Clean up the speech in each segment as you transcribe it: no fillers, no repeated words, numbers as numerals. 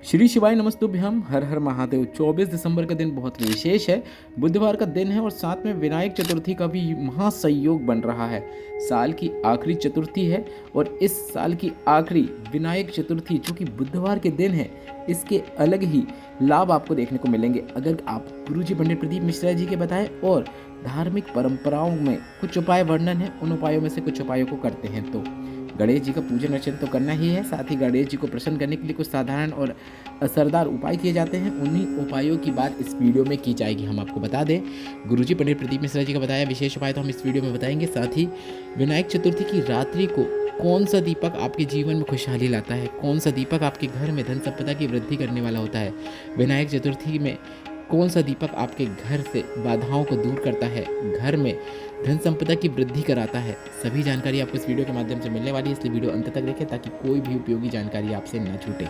श्री शिवाय नमस्तुभ्यम हर हर महादेव। 24 दिसंबर का दिन बहुत विशेष है। बुधवार का दिन है और साथ में विनायक चतुर्थी का भी महासंयोग बन रहा है। साल की आखिरी चतुर्थी है और इस साल की आखिरी विनायक चतुर्थी जो कि बुधवार के दिन है, इसके अलग ही लाभ आपको देखने को मिलेंगे अगर आप गुरुजी पंडित प्रदीप मिश्रा जी के बताए और धार्मिक परंपराओं में कुछ उपाय वर्णन है, उन उपायों में से कुछ उपायों को करते हैं तो गणेश जी का पूजन अर्चन तो करना ही है। साथ ही गणेश जी को प्रसन्न करने के लिए कुछ साधारण और असरदार उपाय किए जाते हैं। उन्हीं उपायों की बात इस वीडियो में की जाएगी। हम आपको बता दें, गुरुजी पंडित प्रदीप मिश्रा जी का बताया विशेष उपाय तो हम इस वीडियो में बताएंगे। साथ ही विनायक चतुर्थी की रात्रि को कौन सा दीपक आपके जीवन में खुशहाली लाता है, कौन सा दीपक आपके घर में धन संपदा की वृद्धि करने वाला होता है, विनायक चतुर्थी में कौन सा दीपक आपके घर से बाधाओं को दूर करता है, घर में धन संपदा की वृद्धि कराता है, सभी जानकारी आपको इस वीडियो के माध्यम से मिलने वाली है। इसलिए वीडियो अंत तक देखें ताकि कोई भी उपयोगी जानकारी आपसे न छूटे।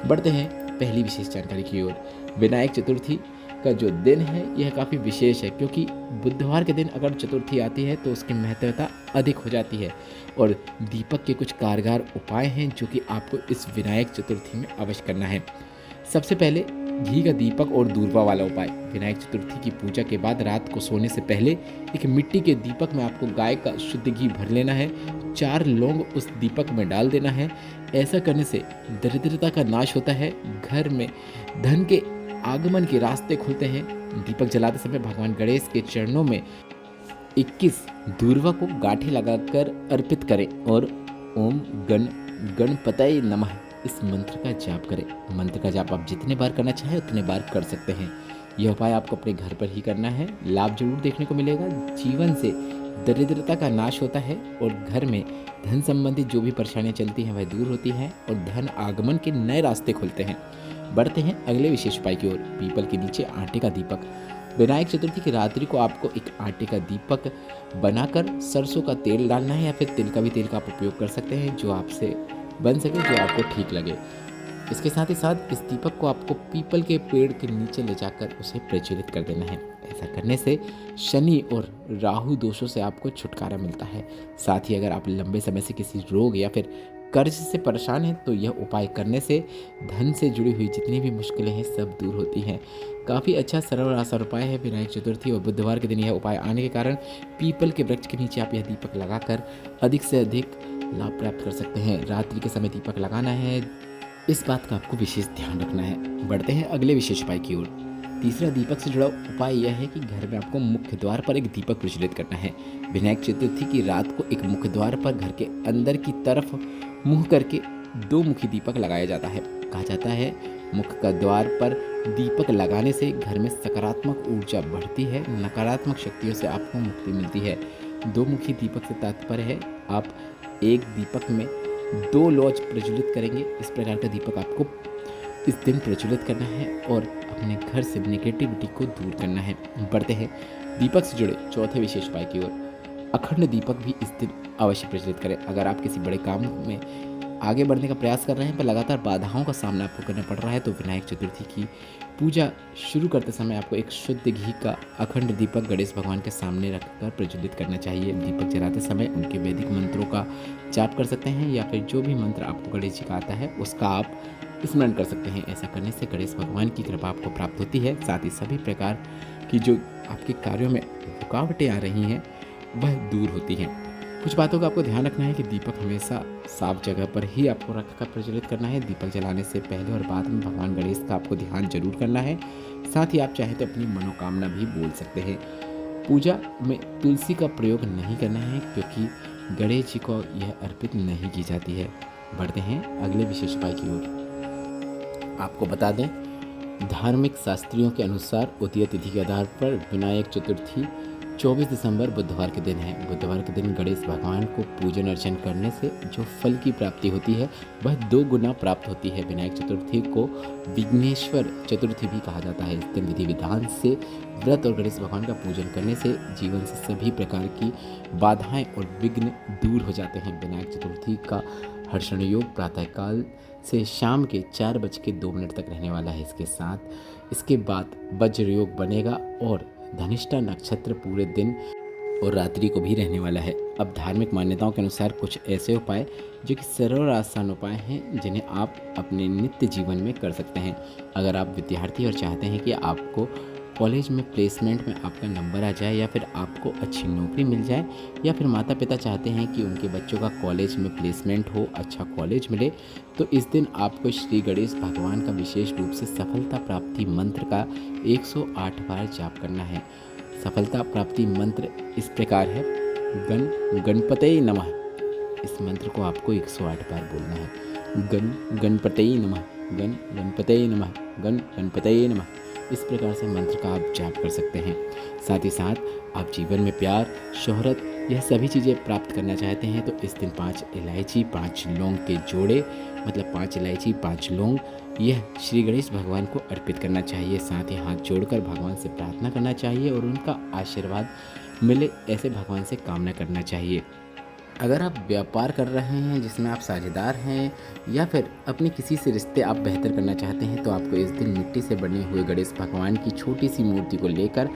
बढ़ते हैं पहली विशेष जानकारी की ओर। विनायक चतुर्थी का जो दिन है यह काफ़ी विशेष है, क्योंकि बुधवार के दिन अगर चतुर्थी आती है तो उसकी महत्वता अधिक हो जाती है और दीपक के कुछ कारगर उपाय हैं जो कि आपको इस विनायक चतुर्थी में अवश्य करना है। सबसे पहले घी का दीपक और दूरवा वाला उपाय। विनायक चतुर्थी की पूजा के बाद रात को सोने से पहले एक मिट्टी के दीपक में आपको गाय का शुद्ध घी भर लेना है, 4 लौंग उस दीपक में डाल देना है। ऐसा करने से दरिद्रता का नाश होता है, घर में धन के आगमन के रास्ते खुलते हैं। दीपक जलाते समय भगवान गणेश के चरणों में 21 दूरवा को गांठें लगाकर अर्पित करें और ओम गणपतये नमः इस मंत्र का जाप करें। मंत्र का जाप आप जितने बार करना चाहें उतने बार कर सकते हैं। यह उपाय आपको अपने घर पर ही करना है। लाभ जरूर देखने को मिलेगा। जीवन से दरिद्रता का नाश होता है और घर में धन संबंधी जो भी परेशानियां चलती हैं वह दूर होती हैं और धन आगमन के नए रास्ते खुलते हैं। बढ़ते हैं अगले विशेष उपाय की ओर। पीपल के नीचे आटे का दीपक। विनायक चतुर्थी की रात्रि को आपको एक आटे का दीपक बनाकर सरसों का तेल डालना है या फिर तिल का भी तेल का आप उपयोग कर सकते हैं, जो आपसे बन सके, जो आपको ठीक लगे। इसके साथ ही साथ इस दीपक को आपको पीपल के पेड़ के नीचे ले जाकर उसे प्रज्वलित कर देना है। ऐसा करने से शनि और राहु दोषों से आपको छुटकारा मिलता है। साथ ही अगर आप लंबे समय से किसी रोग या फिर कर्ज से परेशान हैं तो यह उपाय करने से धन से जुड़ी हुई जितनी भी मुश्किलें हैं सब दूर होती हैं। काफ़ी अच्छा सरल और आसान उपाय है विनायक चतुर्थी और बुधवार के दिन यह उपाय आने के कारण पीपल के वृक्ष के नीचे आप यह दीपक लगाकर अधिक से अधिक लाभ प्राप्त कर सकते हैं। रात्रि के समय दीपक लगाना है, इस बात का आपको विशेष ध्यान रखना है। बढ़ते हैं अगले विशेष उपाय की ओर। तीसरा दीपक से जुड़ा उपाय यह है कि घर में आपको मुख्य द्वार पर एक दीपक प्रज्वलित करना है। विनायक चतुर्थी की रात को एक मुख्य द्वार पर घर के अंदर की तरफ मुंह करके 2 मुखी दीपक लगाया जाता है। कहा जाता है मुख्य का द्वार पर दीपक लगाने से घर में सकारात्मक ऊर्जा बढ़ती है, नकारात्मक शक्तियों से आपको मुक्ति मिलती है। 2 मुखी दीपक से तात्पर्य है आप एक दीपक में 2 लौज प्रज्वलित करेंगे। इस प्रकार का दीपक आपको इस दिन प्रज्वलित करना है और अपने घर से नेगेटिविटी को दूर करना है। बढ़ते हैं दीपक से जुड़े चौथे विशेष उपाय की ओर। अखंड दीपक भी इस दिन अवश्य प्रज्वलित करें। अगर आप किसी बड़े काम में आगे बढ़ने का प्रयास कर रहे हैं पर लगातार बाधाओं का सामना आपको करना पड़ रहा है तो विनायक चतुर्थी की पूजा शुरू करते समय आपको एक शुद्ध घी का अखंड दीपक गणेश भगवान के सामने रखकर प्रज्वलित करना चाहिए। दीपक जलाते समय उनके वैदिक मंत्रों का जाप कर सकते हैं या फिर जो भी मंत्र आपको गणेश जी का आता है उसका आप स्मरण कर सकते हैं। ऐसा करने से गणेश भगवान की कृपा आपको प्राप्त होती है। साथ ही सभी प्रकार की जो आपके कार्यों में रुकावटें आ रही हैं वह दूर होती हैं। कुछ बातों का आपको ध्यान रखना है कि दीपक हमेशा साफ जगह पर ही आपको रखकर प्रज्वलित करना है। दीपक जलाने से पहले और बाद में भगवान गणेश का आपको ध्यान जरूर करना है। साथ ही आप चाहे तो अपनी मनोकामना भी बोल सकते हैं। पूजा में तुलसी का प्रयोग नहीं करना है क्योंकि गणेश जी को यह अर्पित नहीं की जाती है। बढ़ते हैं अगले विशेष उपाय की ओर। आपको बता दें, धार्मिक शास्त्रियों के अनुसार उदय तिथि के आधार पर विनायक चतुर्थी 24 दिसंबर बुधवार के दिन है। बुधवार के दिन गणेश भगवान को पूजन अर्चन करने से जो फल की प्राप्ति होती है वह 2 गुना प्राप्त होती है। विनायक चतुर्थी को विघ्नेश्वर चतुर्थी भी कहा जाता है। इस दिन विधि विधान से व्रत और गणेश भगवान का पूजन करने से जीवन से सभी प्रकार की बाधाएं और विघ्न दूर हो जाते हैं। विनायक चतुर्थी का हर्षण योग प्रातःकाल से शाम के 4:02 तक रहने वाला है। इसके बाद वज्र योग बनेगा और धनिष्ठा नक्षत्र पूरे दिन और रात्रि को भी रहने वाला है। अब धार्मिक मान्यताओं के अनुसार कुछ ऐसे उपाय जो कि सरल और आसान उपाय हैं जिन्हें आप अपने नित्य जीवन में कर सकते हैं। अगर आप विद्यार्थी और चाहते हैं कि आपको कॉलेज में प्लेसमेंट में आपका नंबर आ जाए या फिर आपको अच्छी नौकरी मिल जाए, या फिर माता पिता चाहते हैं कि उनके बच्चों का कॉलेज में प्लेसमेंट हो, अच्छा कॉलेज मिले, तो इस दिन आपको श्री गणेश भगवान का विशेष रूप से सफलता प्राप्ति मंत्र का 108 बार जाप करना है। सफलता प्राप्ति मंत्र इस प्रकार है, गणपतये नमः। इस मंत्र को आपको 108 बार बोलना है। गणपतये नमः, गणपतये नमः, गणपतये नमः। इस प्रकार से मंत्र का आप जाप कर सकते हैं। साथ ही साथ आप जीवन में प्यार, शोहरत, यह सभी चीज़ें प्राप्त करना चाहते हैं तो इस दिन 5 इलायची 5 लौंग के जोड़े, मतलब 5 इलायची 5 लौंग, यह श्री गणेश भगवान को अर्पित करना चाहिए। साथ ही हाथ जोड़कर भगवान से प्रार्थना करना चाहिए और उनका आशीर्वाद मिले ऐसे भगवान से कामना करना चाहिए। अगर आप व्यापार कर रहे हैं जिसमें आप साझेदार हैं या फिर अपने किसी से रिश्ते आप बेहतर करना चाहते हैं तो आपको इस दिन मिट्टी से बने हुए गणेश भगवान की छोटी सी मूर्ति को लेकर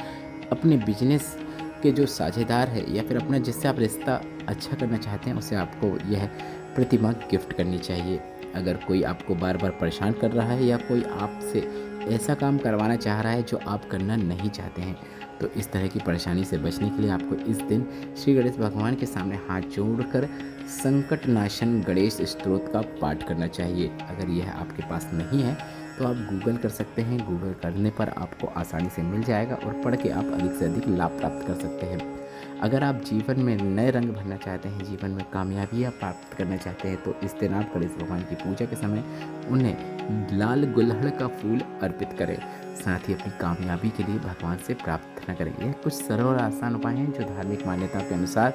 अपने बिजनेस के जो साझेदार है या फिर अपना जिससे आप रिश्ता अच्छा करना चाहते हैं उसे आपको यह प्रतिमा गिफ्ट करनी चाहिए। अगर कोई आपको बार बार परेशान कर रहा है या कोई आपसे ऐसा काम करवाना चाह रहा है जो आप करना नहीं चाहते हैं तो इस तरह की परेशानी से बचने के लिए आपको इस दिन श्री गणेश भगवान के सामने हाथ जोड़कर संकट नाशन गणेश स्तोत्र का पाठ करना चाहिए। अगर यह आपके पास नहीं है तो आप गूगल कर सकते हैं। गूगल करने पर आपको आसानी से मिल जाएगा और पढ़ के आप अधिक से अधिक लाभ प्राप्त कर सकते हैं। अगर आप जीवन में नए रंग भरना चाहते हैं, जीवन में कामयाबियाँ प्राप्त करना चाहते हैं तो इस दिन आप गणेश भगवान की पूजा के समय उन्हें लाल गुलहड़ का फूल अर्पित करें। साथ ही अपनी कामयाबी के लिए भगवान से प्रार्थना करें। यह कुछ सरल और आसान उपाय हैं जो धार्मिक मान्यता के अनुसार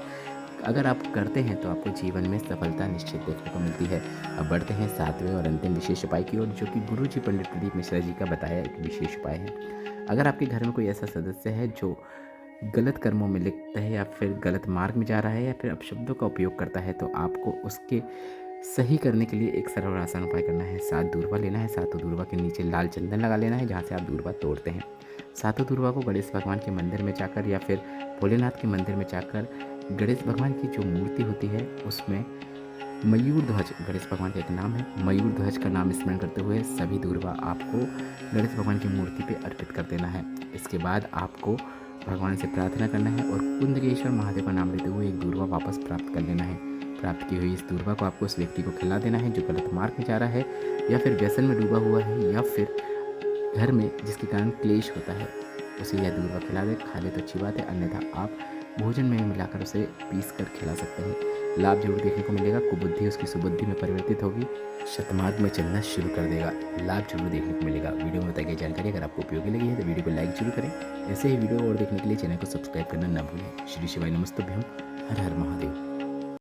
अगर आप करते हैं तो आपको जीवन में सफलता निश्चित देखने को मिलती है। अब बढ़ते हैं 7वें और अंतिम विशेष उपाय की ओर, जो कि गुरुजी पंडित प्रदीप मिश्रा जी का बताया एक विशेष उपाय है। अगर आपके घर में कोई ऐसा सदस्य है जो गलत कर्मों में लिप्त है या फिर गलत मार्ग में जा रहा है या फिर अपशब्दों का उपयोग करता है तो आपको उसके सही करने के लिए एक सरल और आसान उपाय करना है। 7 दूर्वा लेना है। 7 दूर्वा के नीचे लाल चंदन लगा लेना है जहाँ से आप दूर्वा तोड़ते हैं। 7 दूर्वा को गणेश भगवान के मंदिर में जाकर या फिर भोलेनाथ के मंदिर में जाकर गणेश भगवान की जो मूर्ति होती है उसमें मयूर ध्वज, गणेश भगवान का एक नाम है, मयूर ध्वज का नाम स्मरण करते हुए सभी दूर्वा आपको गणेश भगवान की मूर्ति पे अर्पित कर देना है। इसके बाद आपको भगवान से प्रार्थना करना है और कुंदकेश्वर महादेव का नाम लेते हुए एक दूर्वा वापस प्राप्त कर लेना है। प्राप्त की हुई इस दूर्वा को आपको उस व्यक्ति को खिला देना है जो गलत मार्ग में जा रहा है या फिर व्यसन में डूबा हुआ है या फिर घर में जिसके कारण क्लेश होता है, उसे यह दूर्वा खिला दे। खा ले तो अच्छी बात है, अन्यथा आप भोजन में मिलाकर उसे पीस कर खिला सकते हैं। लाभ जरूर देखने को मिलेगा। कुबुद्धि उसकी सुबुद्धि में परिवर्तित होगी, शतमार्ग में चलना शुरू कर देगा। लाभ जरूर देखने को मिलेगा। वीडियो में बताई गई जानकारी अगर आपको उपयोगी लगी है तो वीडियो को लाइक जरूर करें। ऐसे ही वीडियो और देखने के लिए चैनल को सब्सक्राइब करना न भूलें। श्री शिवाय नमस्तुभ्यम। हर हर महादेव।